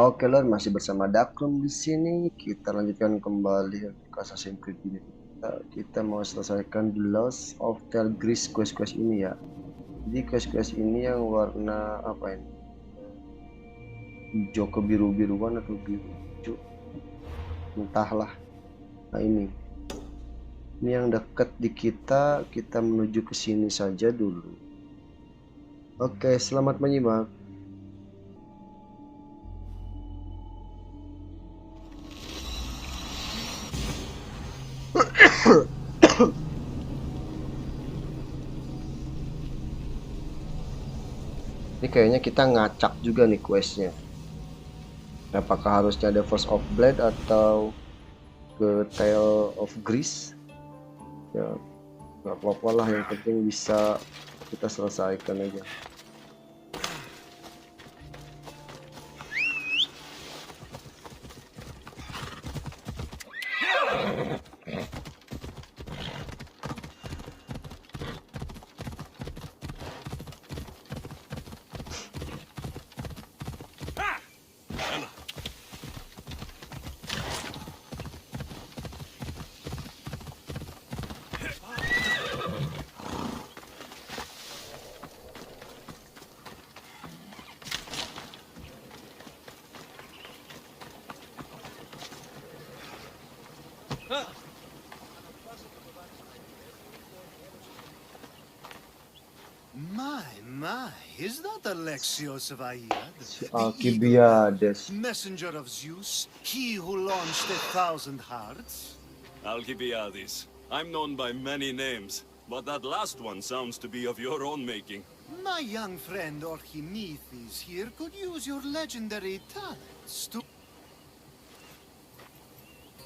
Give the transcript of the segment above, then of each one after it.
Oke lor, masih bersama Dakrum di sini. Kita lanjutkan kembali ke Assassin's Creed ini. Kita mau selesaikan The Lost of Telgris quest ini ya. Jadi quest ini yang warna apa ini? Hijau ke biru-biruan atau biru hijau, entahlah. Nah ini yang dekat di kita menuju ke sini saja dulu. Oke, selamat menyimak. Ini kayaknya kita ngacak juga nih questnya. Apakah harusnya ada First of Blade atau ke Tale of Grease? Ya, nggak apa-apa lah, yang penting bisa kita selesaikan aja. My, is that Alexios of Aiad? Alcibiades. Messenger of Zeus, he who launched 1,000 hearts? Alcibiades. I'm known by many names, but that last one sounds to be of your own making. My young friend Orchimethes here could use your legendary talents to...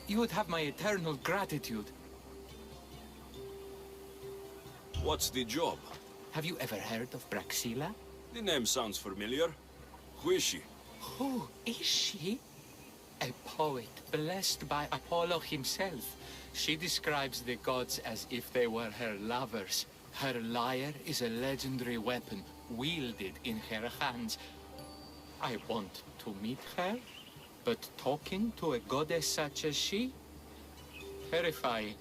You would have my eternal gratitude. What's the job? Have you ever heard of Praxilla? The name sounds familiar. Who is she? Who is she? A poet blessed by Apollo himself. She describes the gods as if they were her lovers. Her lyre is a legendary weapon wielded in her hands. I want to meet her, but talking to a goddess such as she? Terrifying.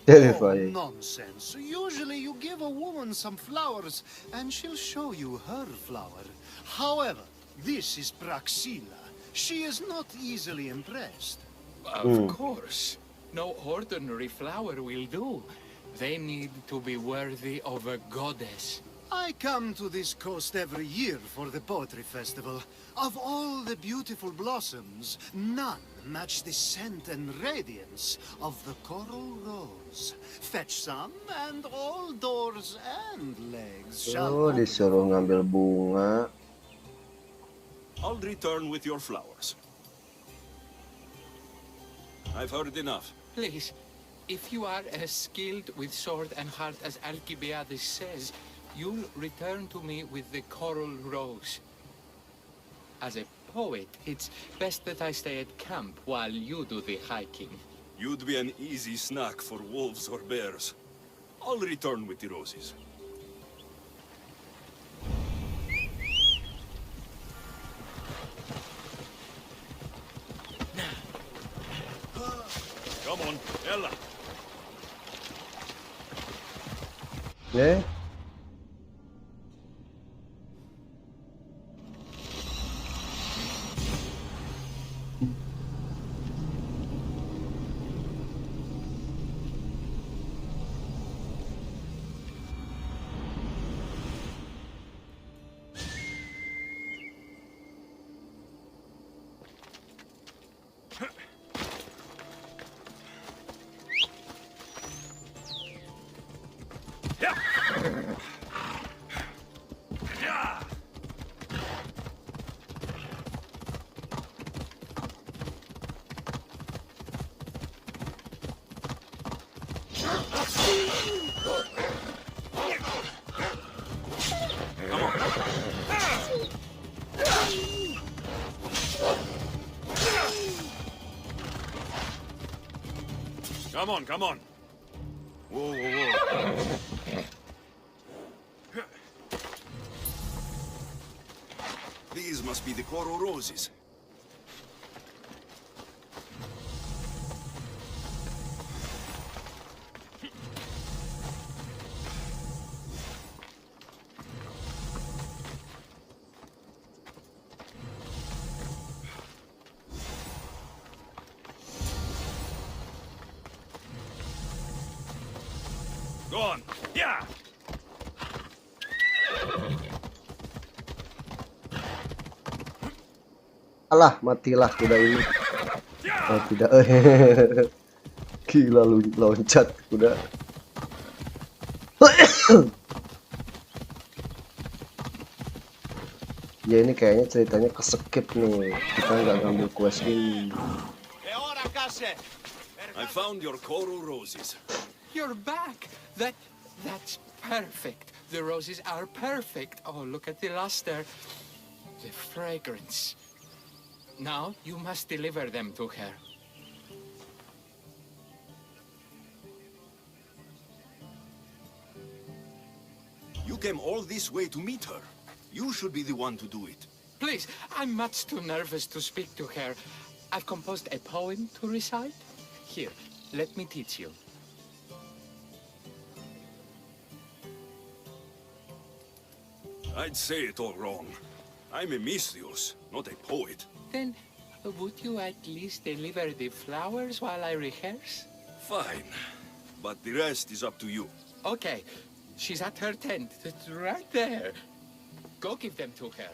Oh, nonsense. Usually you give a woman some flowers, and she'll show you her flower. However, this is Praxilla. She is not easily impressed. Of course. No ordinary flower will do. They need to be worthy of a goddess. I come to this coast every year for the poetry festival. Of all the beautiful blossoms, none match the scent and radiance of the coral rose. Fetch some, and all doors and legs shall open. Disuruh ngambil bunga. I'll return with your flowers. I've heard enough. Please, if you are as skilled with sword and heart as Alcibiades says, you'll return to me with the coral rose. As a poet, it's best that I stay at camp while you do the hiking. You'd be an easy snack for wolves or bears. I'll return with the roses. Come on, Ella. Eh? Come on, come on. Whoa, whoa, whoa. These must be the coral roses. on. Yeah. Alah, matilah kuda ini. Oh, tidak. Gila lu loncat kuda. Ya ini kayaknya ceritanya keskip nih. Kita nggak ngambil quest ini. I found your coral roses. You're back. That's perfect. The roses are perfect. Oh, look at the luster. The fragrance. Now you must deliver them to her. You came all this way to meet her. You should be the one to do it. Please, I'm much too nervous to speak to her. I've composed a poem to recite. Here, let me teach you. I'd say it all wrong. I'm Alexios, not a poet. Then, would you at least deliver the flowers while I rehearse? Fine. But the rest is up to you. Okay. She's at her tent. It's right there. Go give them to her.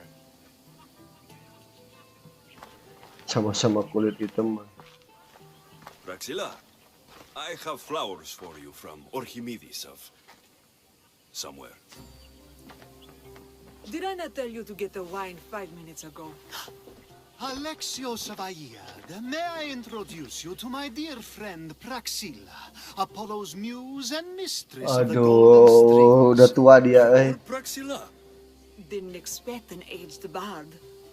Sama-sama kulit hitam. Praxilla, I have flowers for you from Orchimidis of somewhere. Did I not tell you to get the wine 5 minutes ago? Alexios of Aiad, may I introduce you to my dear friend Praxilla, Apollo's muse and mistress of the golden Aduh, udah strings. tua dia. Or Praxilla. Didn't expect an aged bard,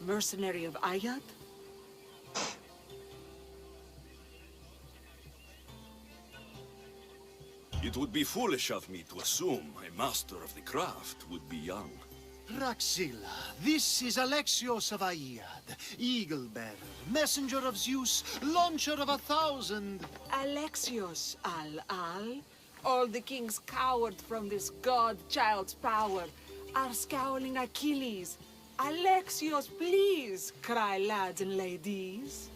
mercenary of Ayat. It would be foolish of me to assume a master of the craft would be young. Praxilla, this is Alexios of Aiad, eagle-bearer, messenger of Zeus, launcher of 1,000... Alexios, Al. All the kings cowered from this god-child's power, are scowling Achilles. Alexios, please, cry lads and ladies.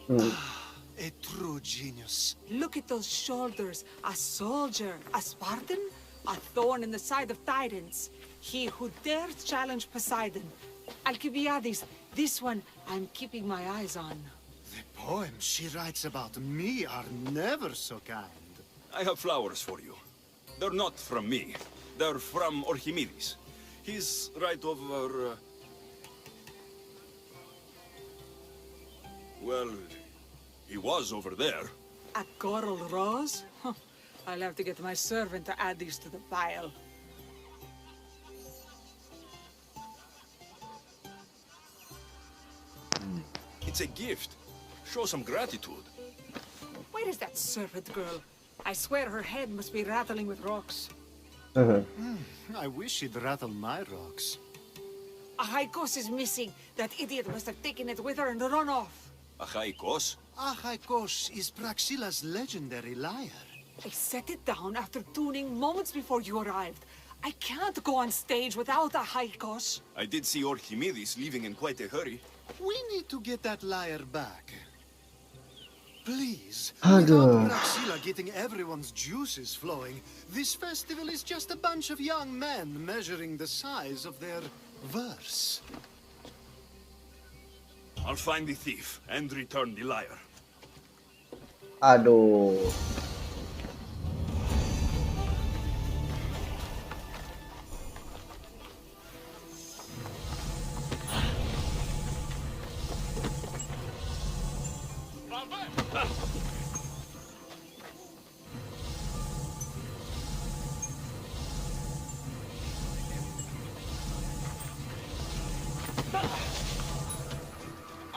A true genius. Look at those shoulders, a soldier, a Spartan, a thorn in the side of titans. He who dares challenge Poseidon. Alcibiades, this one I'm keeping my eyes on. The poems she writes about me are never so kind. I have flowers for you. They're not from me. They're from Orchimidis. He's right over... Well, he was over there. A coral rose? Huh. I'll have to get my servant to add these to the pile. It's a gift. Show some gratitude. Where is that servant girl? I swear her head must be rattling with rocks. I wish she'd rattle my rocks. A Haikos is missing. That idiot must have taken it with her and run off. Achaikos? Achaikos is Praxilla's legendary lyre. I set it down after tuning moments before you arrived. I can't go on stage without a Haikos. I did see Orchimidis leaving in quite a hurry. We need to get that lyre back. Please, Aduh. without Praxilla getting everyone's juices flowing, this festival is just a bunch of young men measuring the size of their verse. I'll find the thief and return the lyre. Aduh.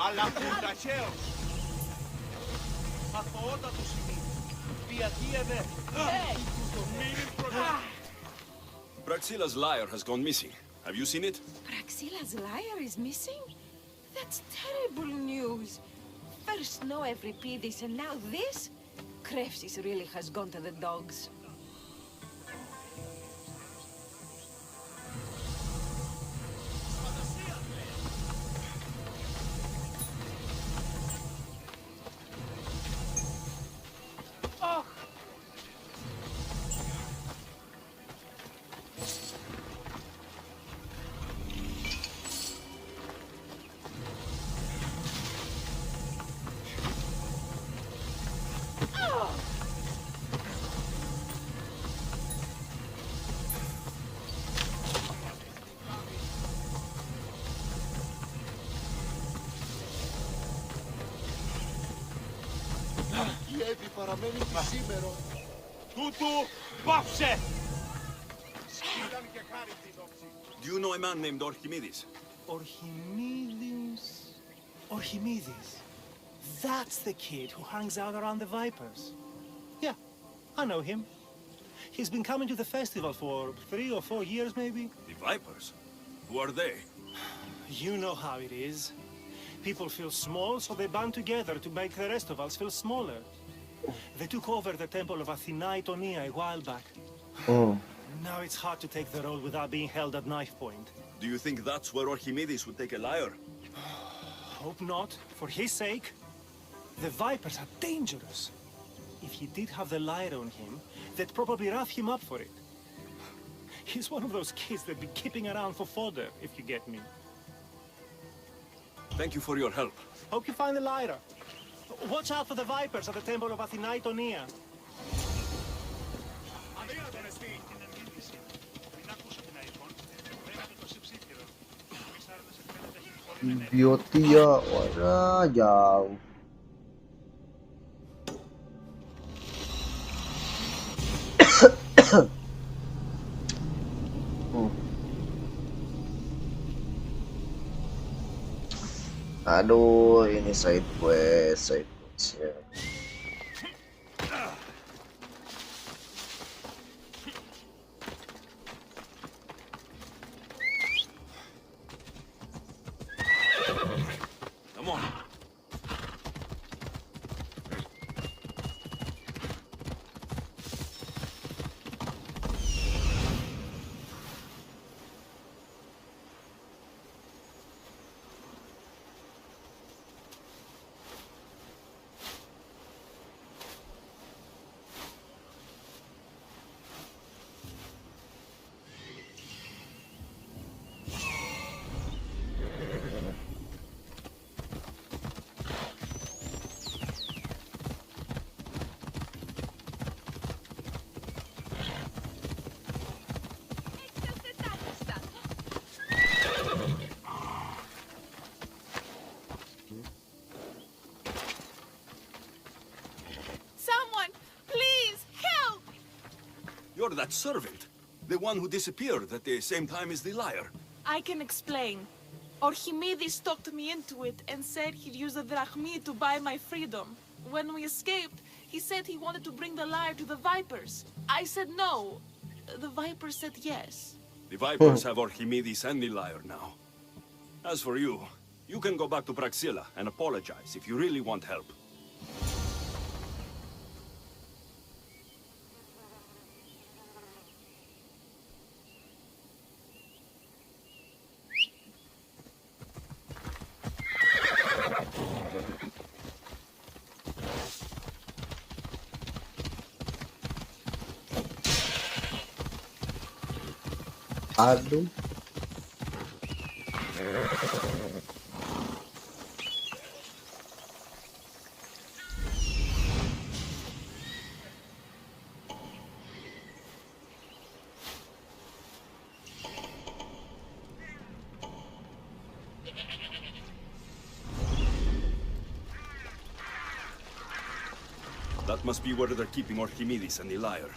Αλλά Alexios! Αθωότατο σημείο. Διαδίαιδε. Praxilla's lyre has gone missing. Have you seen it? Praxilla's lyre is missing? That's terrible news. First no Evripidis and now this? Krefsis really has gone to the dogs. παραμένει και σήμερα. Τούτου, πάψε! Ήταν και χάρη την όψη. Do you know a man named Archimedes? Archimedes. That's the kid who hangs out around the Vipers. Yeah, I know him. He's been coming to the festival for 3 or 4 years, maybe. The Vipers? Who are they? You know how it is. People feel small, so they band together to make the rest of us feel smaller. They took over the temple of Athena Itonia a while back. Now it's hard to take the road without being held at knife point. Do you think that's where Archimedes would take a lyre? Hope not. For his sake. The Vipers are dangerous. If he did have the lyre on him, they'd probably rough him up for it. He's one of those kids that'd be keeping around for fodder, if you get me. Thank you for your help. Hope you find the lyre. Watch out for the Vipers at the temple of Athena Itonia. Biotia, wah jauh. Aduh, ini side quest ya. Come on. You're that servant. The one who disappeared at the same time as the lyre. I can explain. Archimedes talked me into it and said he'd use the drachmi to buy my freedom. When we escaped, he said he wanted to bring the lyre to the Vipers. I said no. The Vipers said yes. The Vipers have Archimedes and the lyre now. As for you, you can go back to Praxilla and apologize if you really want help. Aduh. That must be where they're keeping Archimedes and the lyre.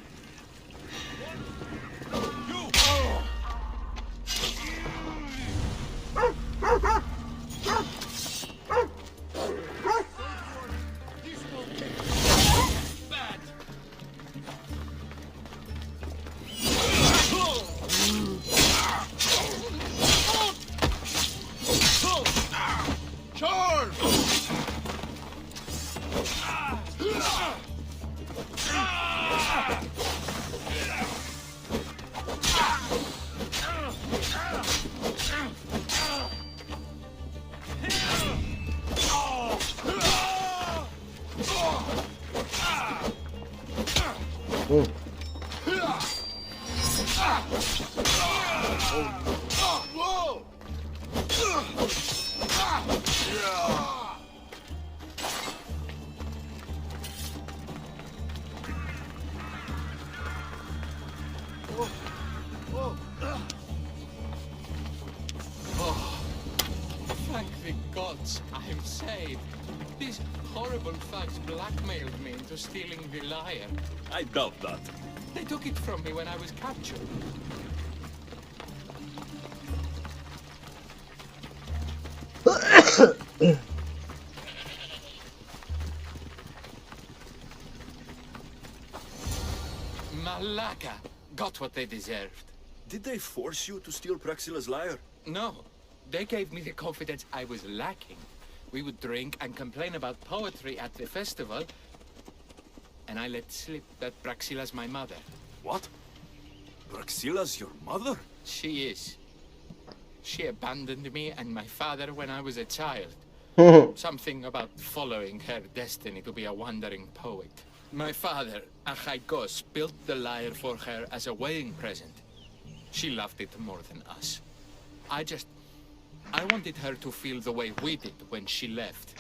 Thank the gods, I am saved. These horrible thugs blackmailed me into stealing the lyre. I doubt that. They took it from me when I was captured. Malaka got what they deserved. Did they force you to steal Praxilla's lyre? No, they gave me the confidence I was lacking. We would drink and complain about poetry at the festival, and I let slip that Praxilla's my mother. What? Praxilla's your mother? She is. She abandoned me and my father when I was a child. Something about following her destiny to be a wandering poet. My father, Alexios, built the lyre for her as a wedding present. She loved it more than us. I wanted her to feel the way we did when she left.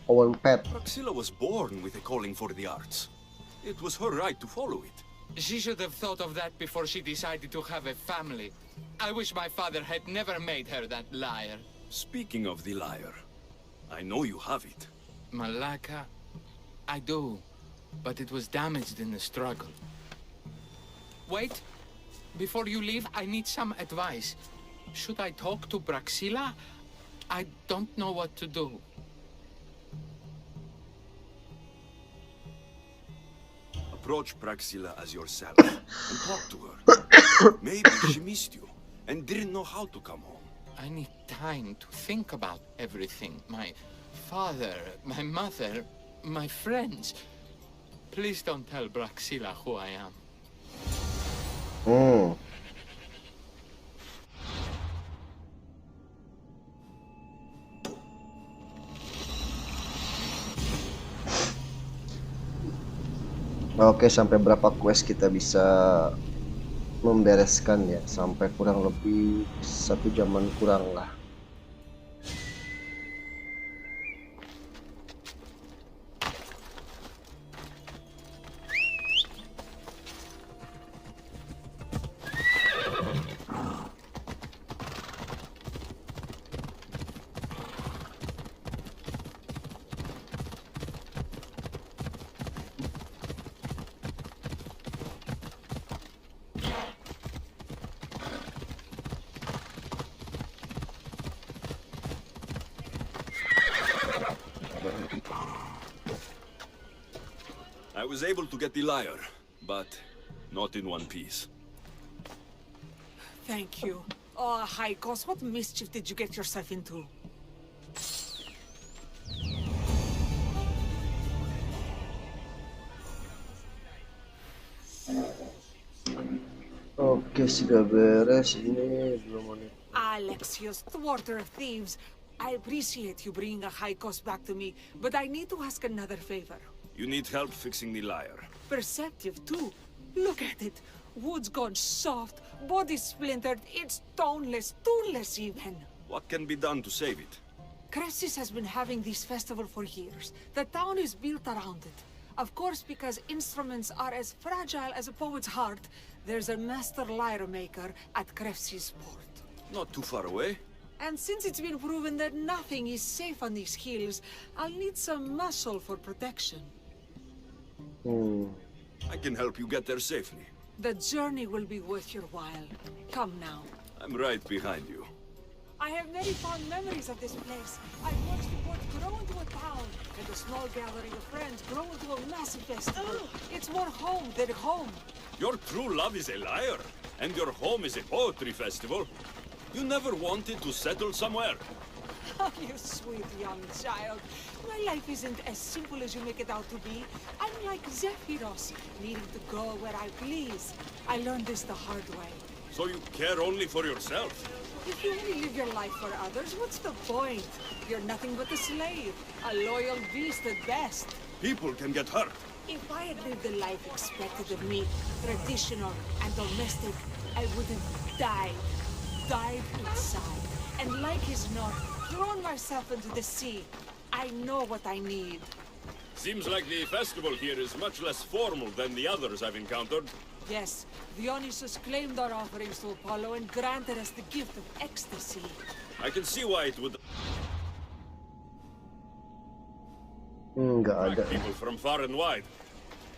Owen Pet. Praxilla was born with a calling for the arts. It was her right to follow it. She should have thought of that before she decided to have a family. I wish my father had never made her that lyre. Speaking of the lyre, I know you have it. Malaka, I do, but it was damaged in the struggle. Wait, before you leave, I need some advice. Should I talk to Praxilla? I don't know what to do. Approach Praxilla as yourself and talk to her. Maybe she missed you and didn't know how to come home. I need time to think about everything. My father, my mother, my friends. Please don't tell Praxilla who I am. Oke, sampai berapa quest kita bisa membereskan ya? Sampai kurang lebih 1 jaman kurang lah. I was able to get the lyre, but not in one piece. Thank you. Oh, Alexios, what mischief did you get yourself into? Oke, sudah beres. Ini belum menit. Alexios, thwarter of thieves. I appreciate you bringing Alexios back to me, but I need to ask another favor. You need help fixing the lyre. Perceptive, too. Look at it. Wood's gone soft, body splintered, it's toneless, tooless even. What can be done to save it? Cressis has been having this festival for years. The town is built around it. Of course, because instruments are as fragile as a poet's heart, there's a master lyre maker at Cressis port. Not too far away. And since it's been proven that nothing is safe on these hills, I'll need some muscle for protection. I can help you get there safely. The journey will be worth your while. Come now. I'm right behind you. I have many fond memories of this place. I've watched the port grow into a town, and a small gathering of friends grow into a massive festival. It's more home than home. Your true love is a lyre, and your home is a poetry festival. You never wanted to settle somewhere. Oh, you sweet young child. My life isn't as simple as you make it out to be. I'm like Zephyros, needing to go where I please. I learned this the hard way. So you care only for yourself? If you only live your life for others, what's the point? You're nothing but a slave, a loyal beast at best. People can get hurt. If I had lived the life expected of me, traditional and domestic, I would have died inside, and like as not, thrown myself into the sea. I know what I need. Seems like the festival here is much less formal than the others I've encountered. Yes, Dionysus claimed our offerings to Apollo and granted us the gift of ecstasy. I can see why it would Nggak ada. attract people from far and wide.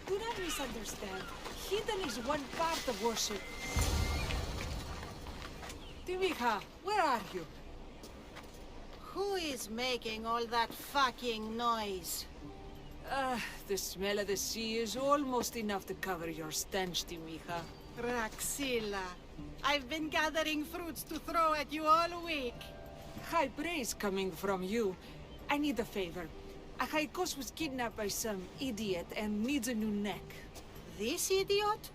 Do not misunderstand. Heathen is one part of worship. Timika, where are you? Who is making all that fucking noise? The smell of the sea is almost enough to cover your stench, Timika. Praxilla, I've been gathering fruits to throw at you all week. High praise coming from you. I need a favor. Achaikos was kidnapped by some idiot and needs a new neck. This idiot?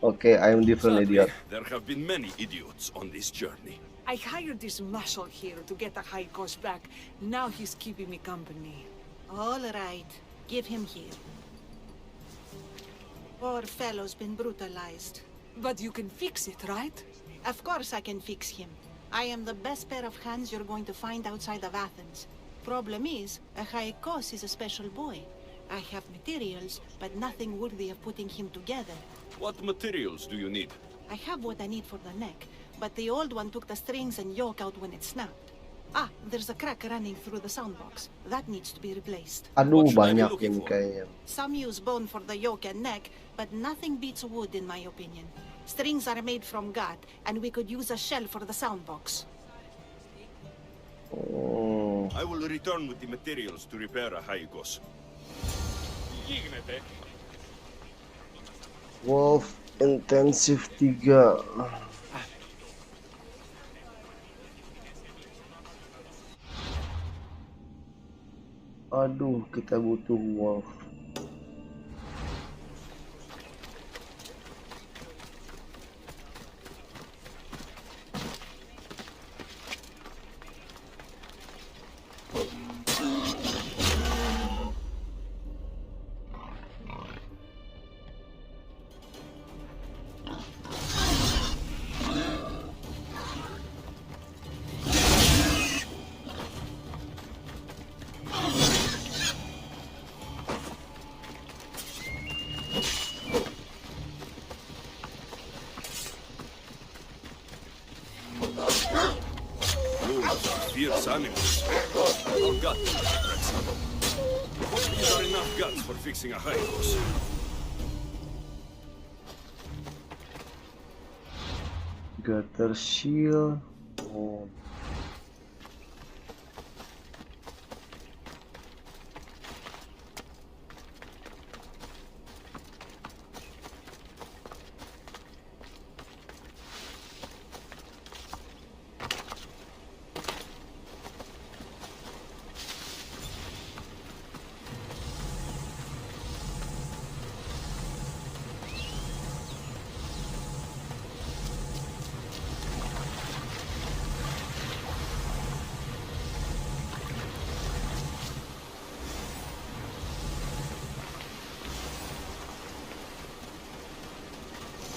Okay, I'm different Sadly, idiot. there have been many idiots on this journey. I hired this muscle here to get Achaikos back. Now he's keeping me company. All right, give him here. Poor fellow's been brutalized. But you can fix it, right? Of course I can fix him. I am the best pair of hands you're going to find outside of Athens. Problem is, Achaikos is a special boy. I have materials, but nothing worthy of putting him together. What materials do you need? I have what I need for the neck, but the old one took the strings and yoke out when it snapped. Ah, there's a crack running through the soundbox. That needs to be replaced. Aduh, What should I be banyak looking ini for? kayaknya. Some use bone for the yoke and neck, but nothing beats wood in my opinion. Strings are made from gut, and we could use a shell for the soundbox. Oh, I will return with the materials to repair Achaikos. Wolf Intensive 3. Aduh, kita butuh wolf. Fierce animals. Our guts, Praxilla. These are enough guts for fixing Achaikos. Gutter shield. Oh.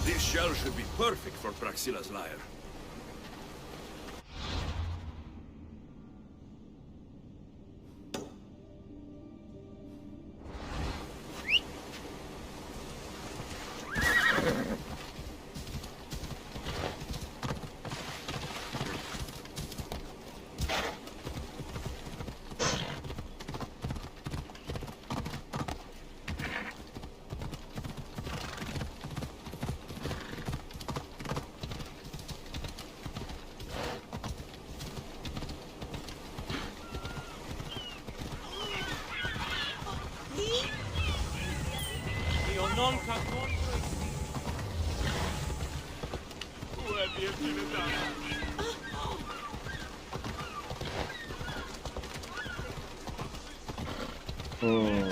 This shell should be perfect for Praxilla's lyre. Io non contro Hmm.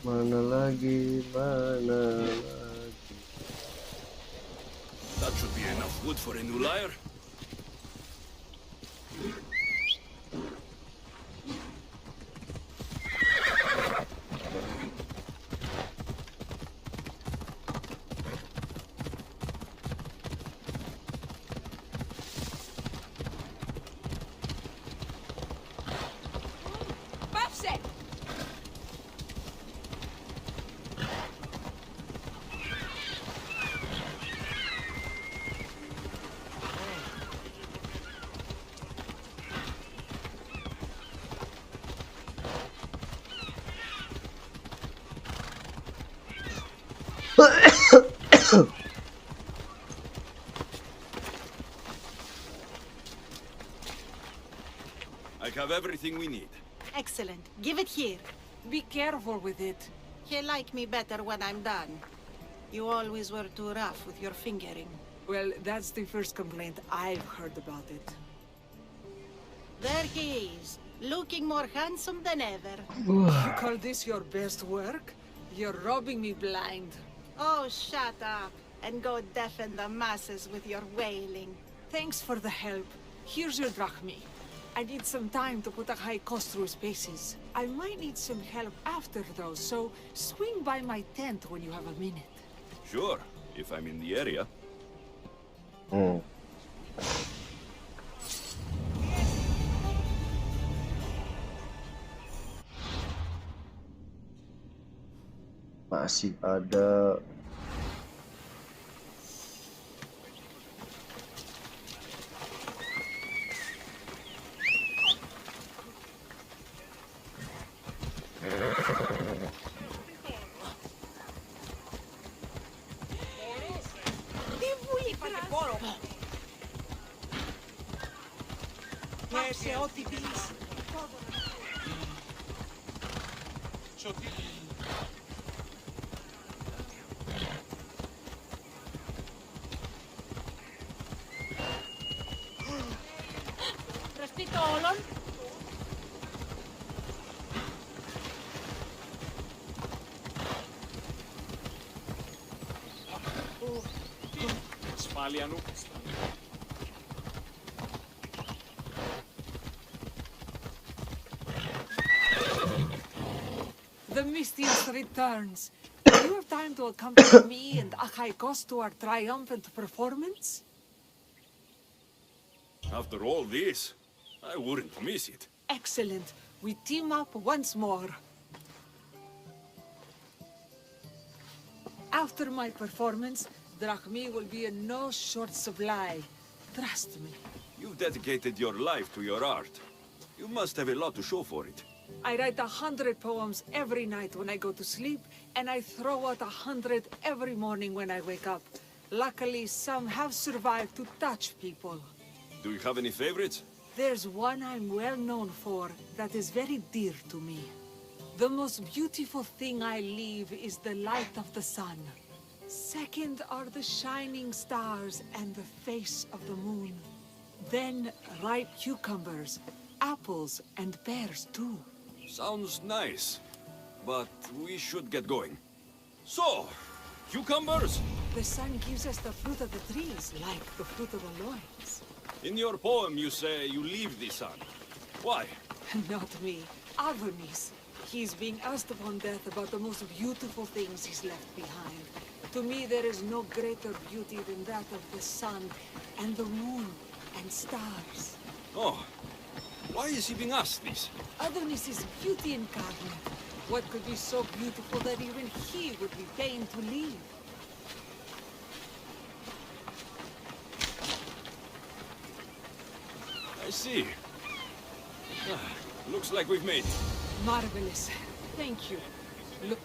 Mana lagi? That should be enough wood for a new lyre. I have everything we need. Excellent. Give it here. Be careful with it. He'll like me better when I'm done. You always were too rough with your fingering. Well, that's the first complaint I've heard about it. There he is, looking more handsome than ever. You call this your best work? You're robbing me blind. Oh, shut up, and go deafen the masses with your wailing. Thanks for the help. Here's your drachmi. I need some time to put a high cost through spaces. I might need some help after though, so swing by my tent when you have a minute. Sure, if I'm in the area. Masih ada. The Mistios returns. Do you have time to accompany me and Achaikos to our triumphant performance? After all this, I wouldn't miss it. Excellent. We team up once more. After my performance, drachmi will be in no short supply. Trust me. You've dedicated your life to your art. You must have a lot to show for it. I write 100 poems every night when I go to sleep, and I throw out 100 every morning when I wake up. Luckily, some have survived to touch people. Do you have any favorites? There's one I'm well known for that is very dear to me. The most beautiful thing I leave is the light of the sun. Second are the shining stars and the face of the moon. Then ripe cucumbers, apples, and pears too. Sounds nice, but we should get going. So, cucumbers? The sun gives us the fruit of the trees, like the fruit of the loins. In your poem you say you leave the sun. Why? Not me. Adonis. He's being asked upon death about the most beautiful things he's left behind. To me, there is no greater beauty than that of the sun, and the moon, and stars. Oh, why is he being asked this? Adonis is beauty incarnate. What could be so beautiful that even he would be pained to leave? I see. Looks like we've made it. Marvelous. Thank you. Look.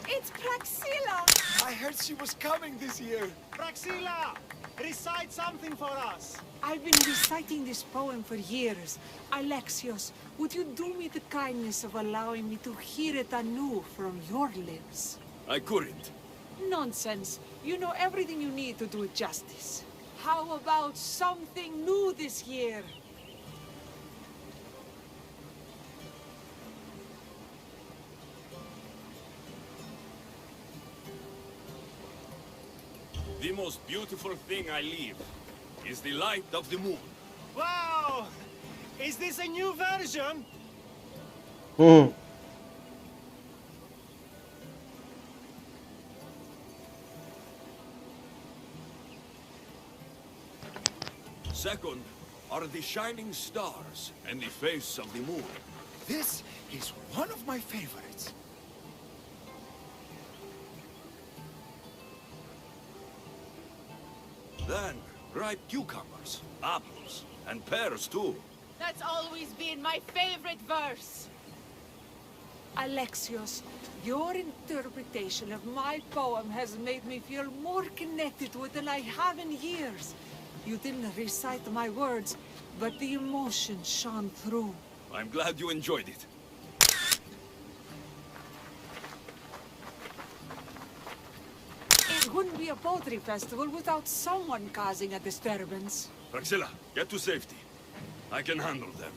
It's Praxilla! I heard she was coming this year. Praxilla! Recite something for us. I've been reciting this poem for years. Alexios, would you do me the kindness of allowing me to hear it anew from your lips? I couldn't. Nonsense. You know everything you need to do it justice. How about something new this year? The most beautiful thing I leave is the light of the moon. Wow! Is this a new version? Second are the shining stars and the face of the moon. This is one of my favorites. Then, ripe cucumbers, apples, and pears too. That's always been my favorite verse. Alexios, your interpretation of my poem has made me feel more connected to it than I have in years. You didn't recite my words, but the emotion shone through. I'm glad you enjoyed it. It wouldn't be a poetry festival without someone causing a disturbance. Praxilla, get to safety. I can handle them.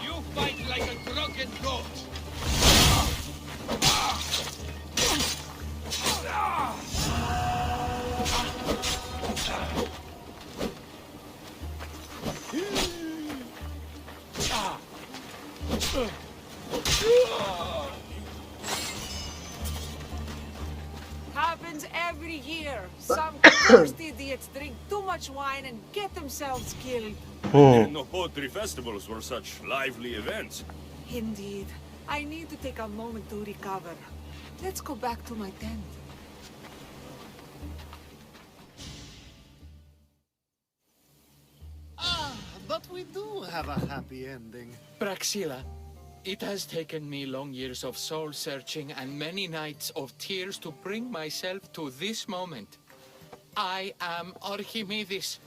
You fight like a drunken goat. Happens every year. Some cursed idiots drink too much wine and get themselves killed. Didn't know poetry festivals were such lively events. Indeed. I need to take a moment to recover. Let's go back to my tent. But we do have a happy ending. Praxilla, it has taken me long years of soul-searching and many nights of tears to bring myself to this moment. I am Archimedes,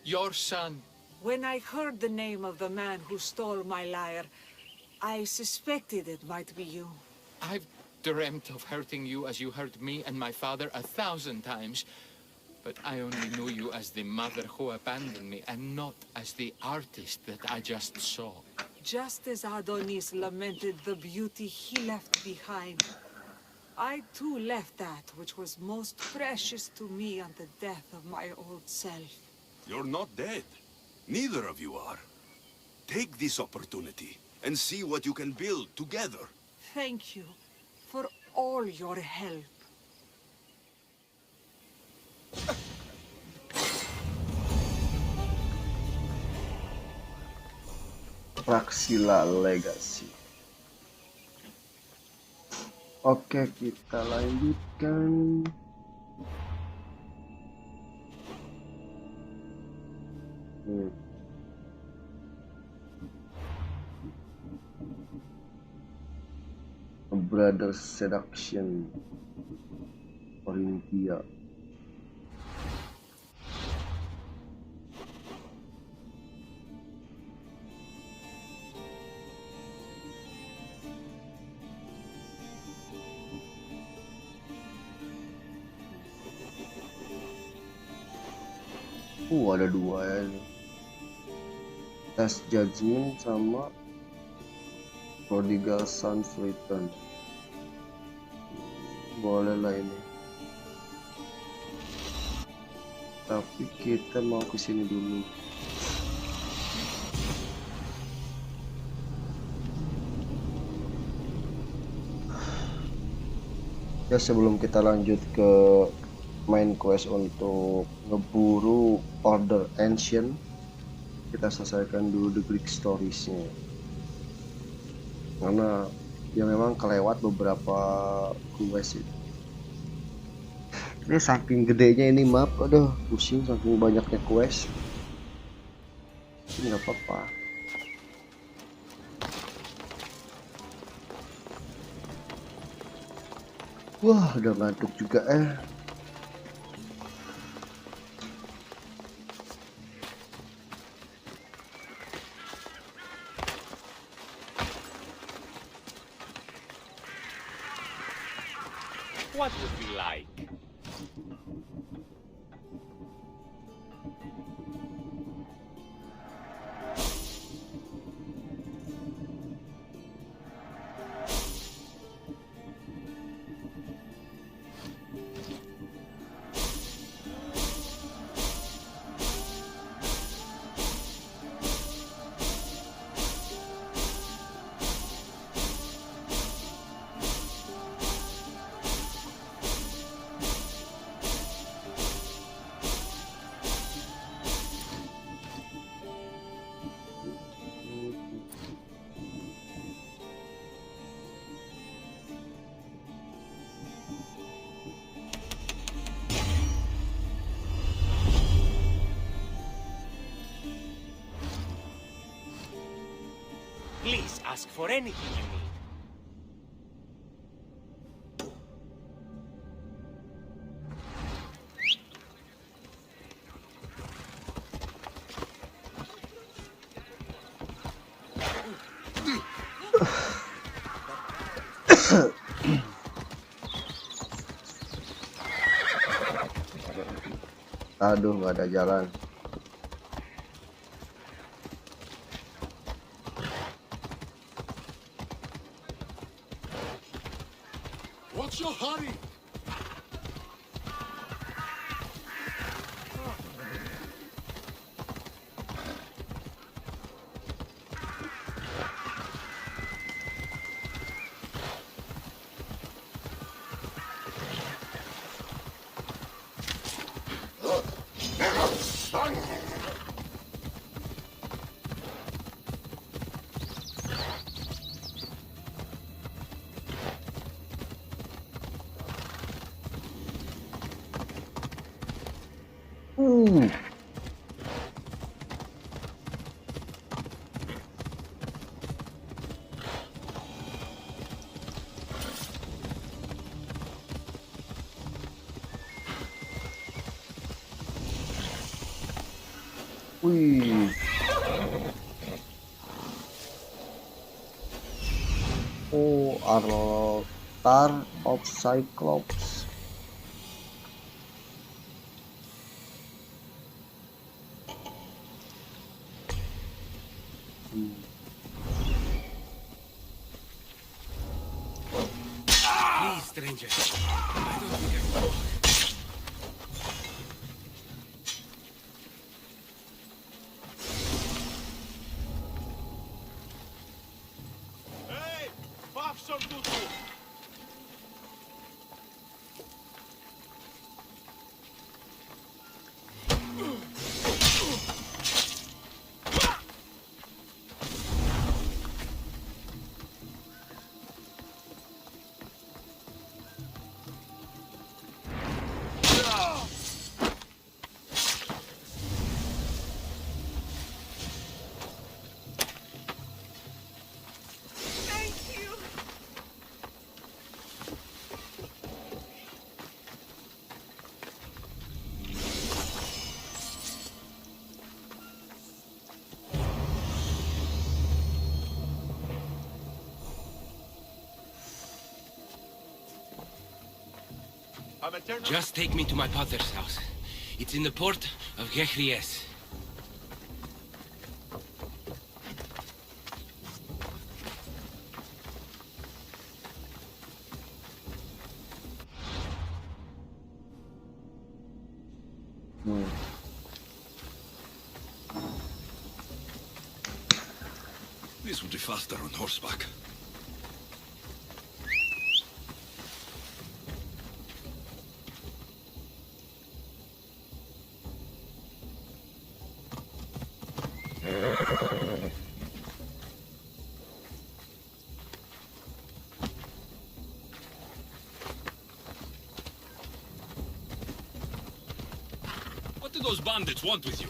your son. When I heard the name of the man who stole my lyre, I suspected it might be you. I've dreamt of hurting you as you hurt me and my father 1,000 times. But I only knew you as the mother who abandoned me, and not as the artist that I just saw. Just as Adonis lamented the beauty he left behind, I too left that which was most precious to me on the death of my old self. You're not dead. Neither of you are. Take this opportunity and see what you can build together. Thank you for all your help. Praxilla Legacy. Oke, kita lanjutkan. A Brother's Seduction, Olympia. Ada dua ya. Last Judgment sama Prodigal Son's Return. Boleh lah ini. Tapi kita mau ke sini dulu. Ya, sebelum kita lanjut ke main quest untuk ngeburu Order Ancient, kita selesaikan dulu the Greek Stories-nya. Karena ya memang kelewat beberapa quest itu. Ini saking gedenya ini map, aduh pusing saking banyaknya quest. Ini nggak apa-apa. Wah, udah ngantuk juga What would we like? Please ask for anything you need. Aduh, nggak ada jalan. What's your hurry? Wih. Oh, Altar of Cyclops. Please, stranger. I don't think I can walk. Hey! Pafson Tutu! Just take me to my father's house. It's in the port of Alexios. This would be faster on horseback. What do those bandits want with you?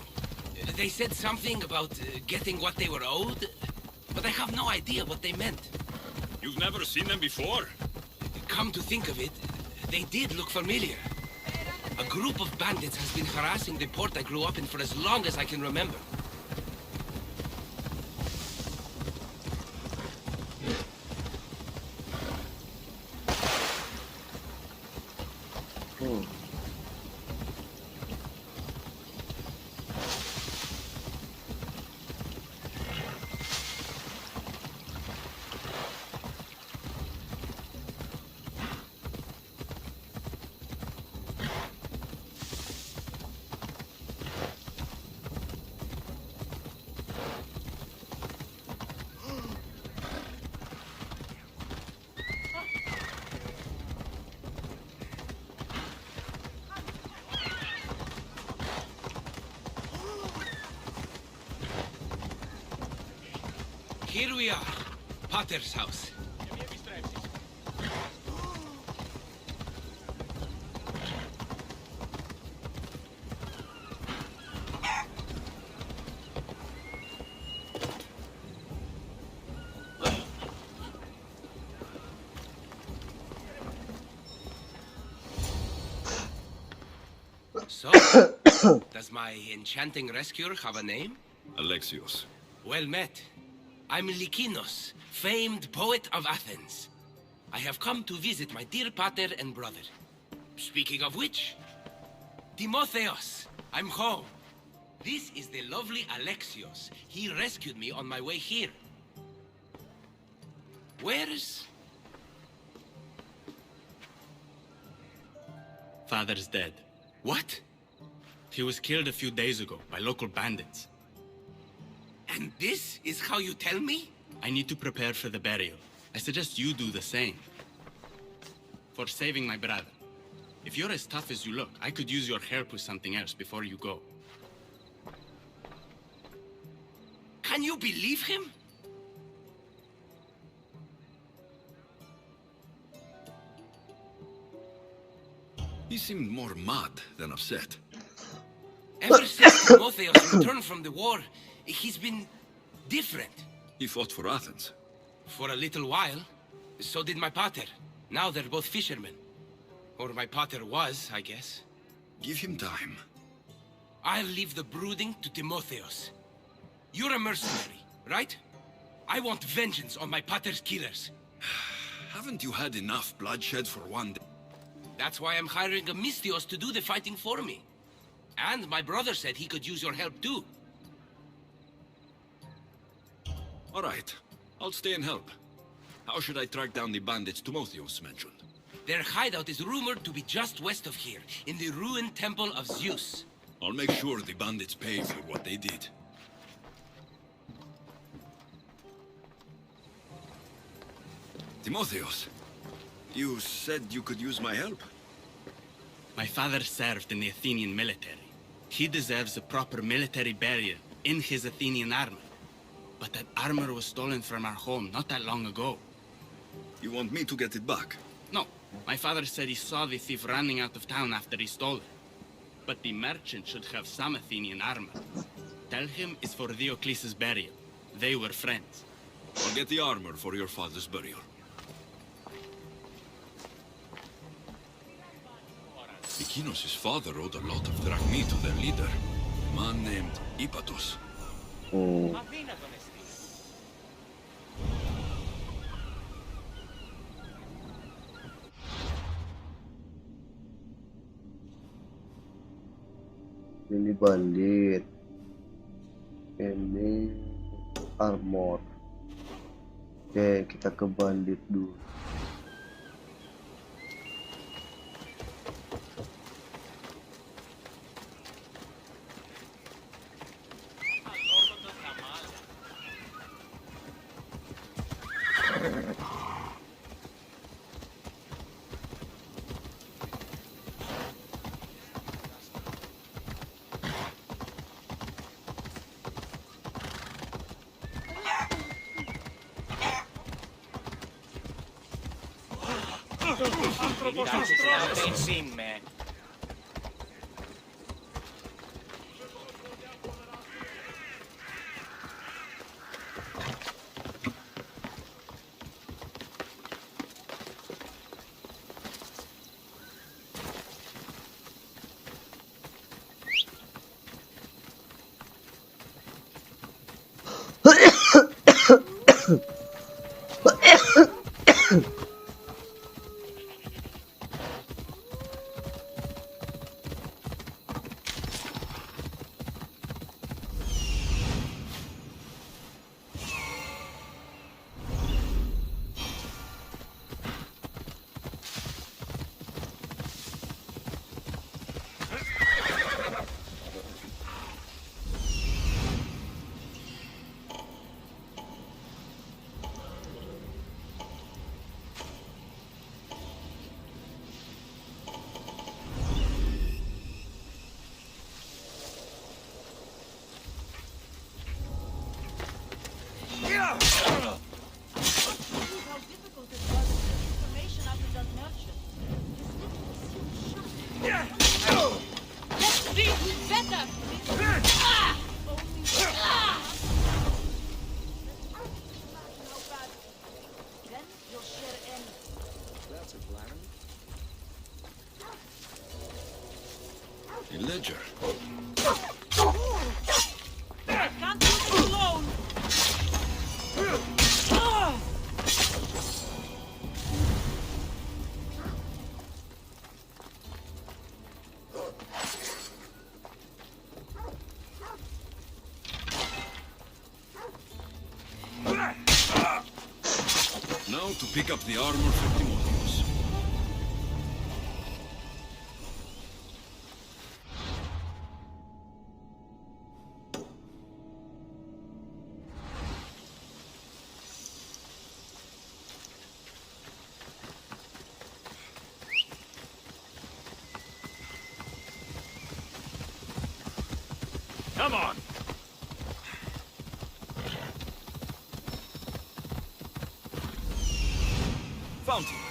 They said something about getting what they were owed, but I have no idea what they meant. You've never seen them before? Come to think of it, they did look familiar. A group of bandits has been harassing the port I grew up in for as long as I can remember. Here we are, Potter's house. So, does my enchanting rescuer have a name? Alexios. Well met. I'm Lykinos, famed poet of Athens. I have come to visit my dear pater and brother. Speaking of which, Timotheos, I'm home. This is the lovely Alexios. He rescued me on my way here. Where's... Father's dead. What? He was killed a few days ago by local bandits. And this is how you tell me? I need to prepare for the burial. I suggest you do the same. For saving my brother. If you're as tough as you look, I could use your help with something else before you go. Can you believe him? He seemed more mad than upset. Ever since Timotheos returned from the war, he's been different. He fought for Athens. For a little while. So did my pater. Now they're both fishermen. Or my pater was, I guess. Give him time. I'll leave the brooding to Timotheos. You're a mercenary, right? I want vengeance on my pater's killers. Haven't you had enough bloodshed for one day? That's why I'm hiring a Mystios to do the fighting for me. And my brother said he could use your help too. All right. I'll stay and help. How should I track down the bandits Timotheos mentioned? Their hideout is rumored to be just west of here, in the ruined temple of Zeus. I'll make sure the bandits pay for what they did. Timotheos, you said you could use my help? My father served in the Athenian military. He deserves a proper military burial in his Athenian armor. But that armor was stolen from our home not that long ago. You want me to get it back? No. My father said he saw the thief running out of town after he stole it. But the merchant should have some Athenian armor. Tell him it's for Diocles' burial. They were friends. I'll get the armor for your father's burial. Lykinos' father owed a lot of drachmi to their leader, a man named Ipatos. Ini bandit, ini armor. Oke, kita ke bandit dulu. άνθρωπος του στρώσε. A ledger. I can't do this alone. Now to pick up the armor for Timotheus. Come on. Fountain.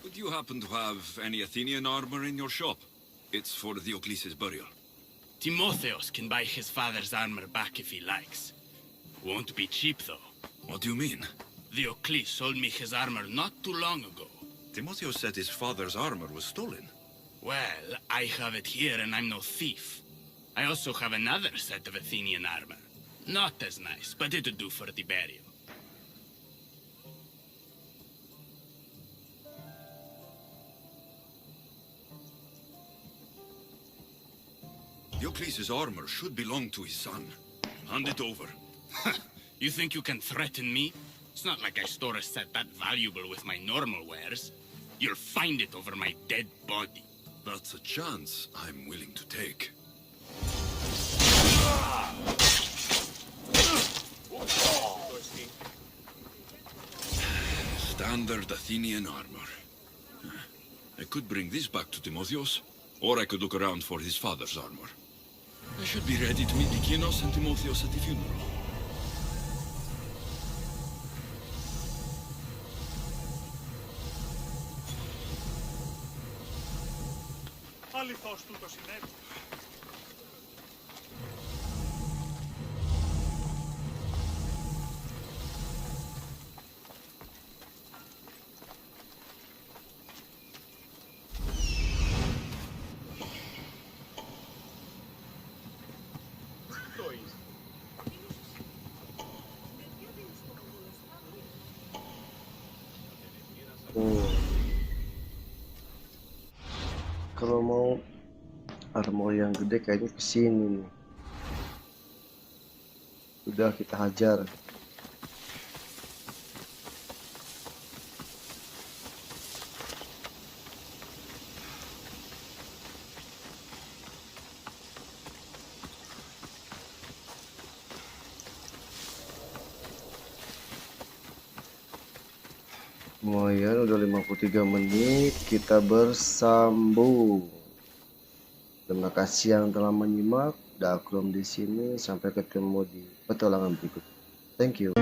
Would you happen to have any Athenian armor in your shop? It's for Diocles' burial. Timotheus can buy his father's armor back if he likes. Won't be cheap, though. What do you mean? Diocles sold me his armor not too long ago. Timotheus said his father's armor was stolen. Well, I have it here and I'm no thief. I also have another set of Athenian armor. Not as nice, but it'll do for the burial. Diocles' armor should belong to his son. Hand it over. You think you can threaten me? It's not like I store a set that valuable with my normal wares. You'll find it over my dead body. That's a chance I'm willing to take. Standard Athenian armor. I could bring this back to Timotheus, or I could look around for his father's armor. I should be ready to meet Lykinos and Timotheus at the funeral. Αληθώς τούτο συνέβη. Kalau mau armor yang gede kayaknya kesini nih. Udah kita hajar. Lumayan udah 53 menit, kita bersambung. Terima kasih yang telah menyimak. Dakrum di sini, sampai ketemu di petualangan berikut. Thank you.